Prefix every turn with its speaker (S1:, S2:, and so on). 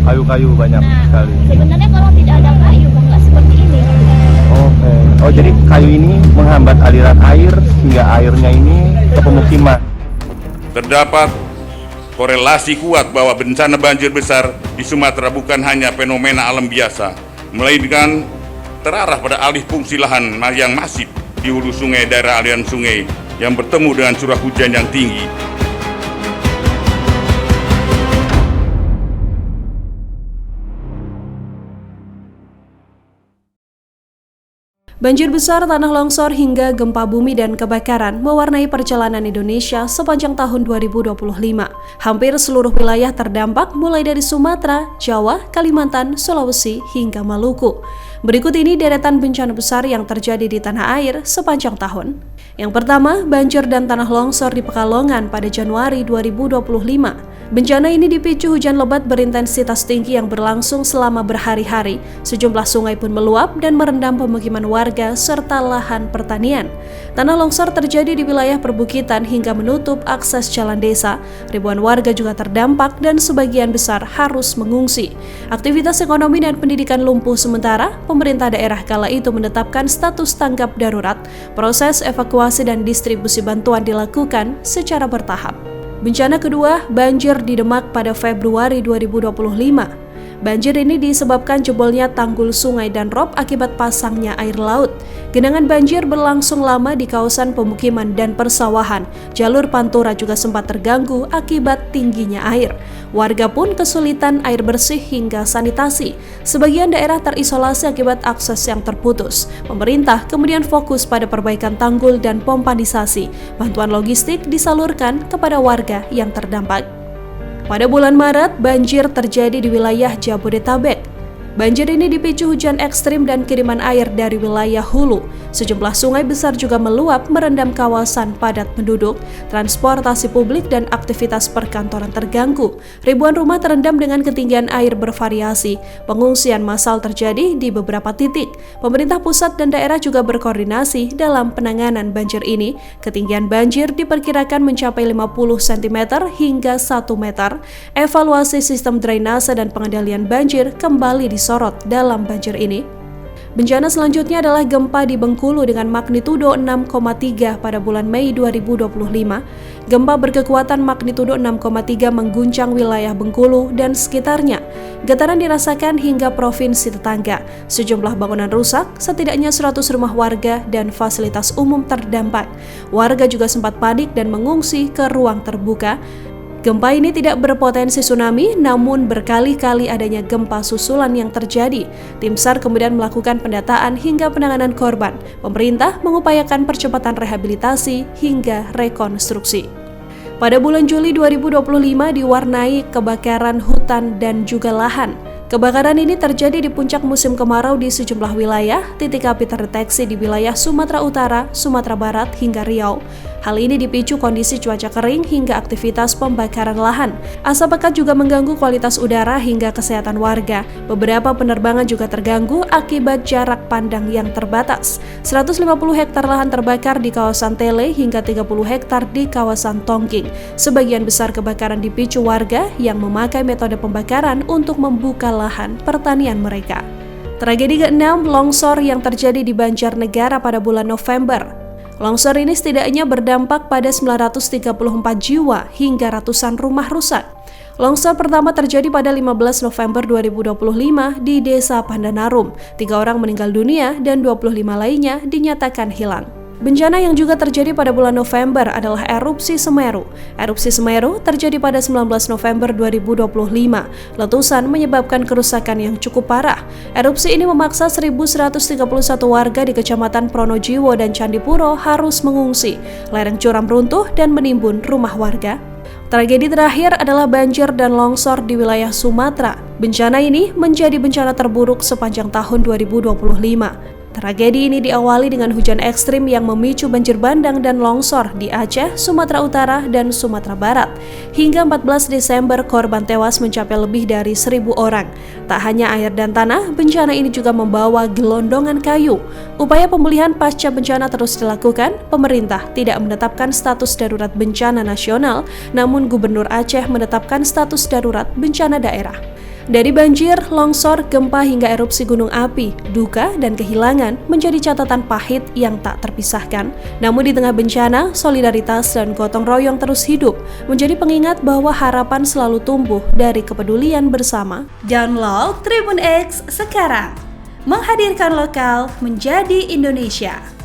S1: kayu-kayu banyak
S2: Nah,
S1: sekali.
S2: sebenarnya kalau tidak ada kayu nggak seperti ini.
S1: Oke. Oh, jadi kayu ini menghambat aliran air hingga airnya ini ke pemukiman.
S3: Terdapat korelasi kuat bahwa bencana banjir besar di Sumatera bukan hanya fenomena alam biasa, melainkan terarah pada alih fungsi lahan yang masif di hulu sungai daerah aliran sungai yang bertemu dengan curah hujan yang tinggi.
S4: Banjir besar, tanah longsor, hingga gempa bumi dan kebakaran mewarnai perjalanan Indonesia sepanjang tahun 2025. Hampir seluruh wilayah terdampak mulai dari Sumatera, Jawa, Kalimantan, Sulawesi, hingga Maluku. Berikut ini deretan bencana besar yang terjadi di tanah air sepanjang tahun. Yang pertama, banjir dan tanah longsor di Pekalongan pada Januari 2025. Bencana ini dipicu hujan lebat berintensitas tinggi yang berlangsung selama berhari-hari. Sejumlah sungai pun meluap dan merendam pemukiman warga serta lahan pertanian. Tanah longsor terjadi di wilayah perbukitan hingga menutup akses jalan desa. Ribuan warga juga terdampak dan sebagian besar harus mengungsi. Aktivitas ekonomi dan pendidikan lumpuh sementara. Pemerintah daerah kala itu menetapkan status tanggap darurat. Proses evakuasi dan distribusi bantuan dilakukan secara bertahap. Bencana kedua, banjir di Demak pada Februari 2025. Banjir ini disebabkan jebolnya tanggul sungai dan rob akibat pasangnya air laut. Genangan banjir berlangsung lama di kawasan pemukiman dan persawahan. Jalur pantura juga sempat terganggu akibat tingginya air. Warga pun kesulitan air bersih hingga sanitasi. Sebagian daerah terisolasi akibat akses yang terputus. Pemerintah kemudian fokus pada perbaikan tanggul dan pompanisasi. Bantuan logistik disalurkan kepada warga yang terdampak. Pada bulan Maret, banjir terjadi di wilayah Jabodetabek. Banjir ini dipicu hujan ekstrim dan kiriman air dari wilayah hulu. Sejumlah sungai besar juga meluap merendam kawasan padat penduduk, transportasi publik dan aktivitas perkantoran terganggu. Ribuan rumah terendam dengan ketinggian air bervariasi. Pengungsian massal terjadi di beberapa titik. Pemerintah pusat dan daerah juga berkoordinasi dalam penanganan banjir ini. Ketinggian banjir diperkirakan mencapai 50 cm hingga 1 meter. Evaluasi sistem drainase dan pengendalian banjir kembali disorot dalam banjir ini. Bencana selanjutnya adalah gempa di Bengkulu dengan magnitudo 6,3 pada bulan Mei 2025. Gempa berkekuatan magnitudo 6,3 mengguncang wilayah Bengkulu dan sekitarnya. Getaran dirasakan hingga provinsi tetangga. Sejumlah bangunan rusak, setidaknya 100 rumah warga dan fasilitas umum terdampak. Warga juga sempat panik dan mengungsi ke ruang terbuka. Gempa ini tidak berpotensi tsunami, namun berkali-kali adanya gempa susulan yang terjadi. Tim SAR kemudian melakukan pendataan hingga penanganan korban. Pemerintah mengupayakan percepatan rehabilitasi hingga rekonstruksi. Pada bulan Juli 2025 diwarnai kebakaran hutan dan juga lahan. Kebakaran ini terjadi di puncak musim kemarau di sejumlah wilayah. Titik api terdeteksi di wilayah Sumatera Utara, Sumatera Barat, hingga Riau. Hal ini dipicu kondisi cuaca kering hingga aktivitas pembakaran lahan. Asap pekat juga mengganggu kualitas udara hingga kesehatan warga. Beberapa penerbangan juga terganggu akibat jarak pandang yang terbatas. 150 hektar lahan terbakar di kawasan Tele hingga 30 hektar di kawasan Tongking. Sebagian besar kebakaran dipicu warga yang memakai metode pembakaran untuk membuka lahan pertanian mereka. Tragedi ke-6, longsor yang terjadi di Banjarnegara pada bulan November. Longsor ini setidaknya berdampak pada 934 jiwa hingga ratusan rumah rusak. Longsor pertama terjadi pada 15 November 2025 di Desa Pandanarum. 3 orang meninggal dunia dan 25 lainnya dinyatakan hilang. Bencana yang juga terjadi pada bulan November adalah erupsi Semeru. Erupsi Semeru terjadi pada 19 November 2025. Letusan menyebabkan kerusakan yang cukup parah. Erupsi ini memaksa 1.131 warga di Kecamatan Pronojiwo dan Candipuro harus mengungsi. Lereng curam runtuh dan menimbun rumah warga. Tragedi terakhir adalah banjir dan longsor di wilayah Sumatera. Bencana ini menjadi bencana terburuk sepanjang tahun 2025. Tragedi ini diawali dengan hujan ekstrim yang memicu banjir bandang dan longsor di Aceh, Sumatera Utara, dan Sumatera Barat. Hingga 14 Desember, korban tewas mencapai lebih dari 1.000 orang. Tak hanya air dan tanah, bencana ini juga membawa gelondongan kayu. Upaya pemulihan pasca bencana terus dilakukan. Pemerintah tidak menetapkan status darurat bencana nasional, namun Gubernur Aceh menetapkan status darurat bencana daerah. Dari banjir, longsor, gempa hingga erupsi gunung api, duka dan kehilangan menjadi catatan pahit yang tak terpisahkan. Namun di tengah bencana, solidaritas dan gotong royong terus hidup, menjadi pengingat bahwa harapan selalu tumbuh dari kepedulian bersama. Download Tribun X sekarang, menghadirkan lokal menjadi Indonesia.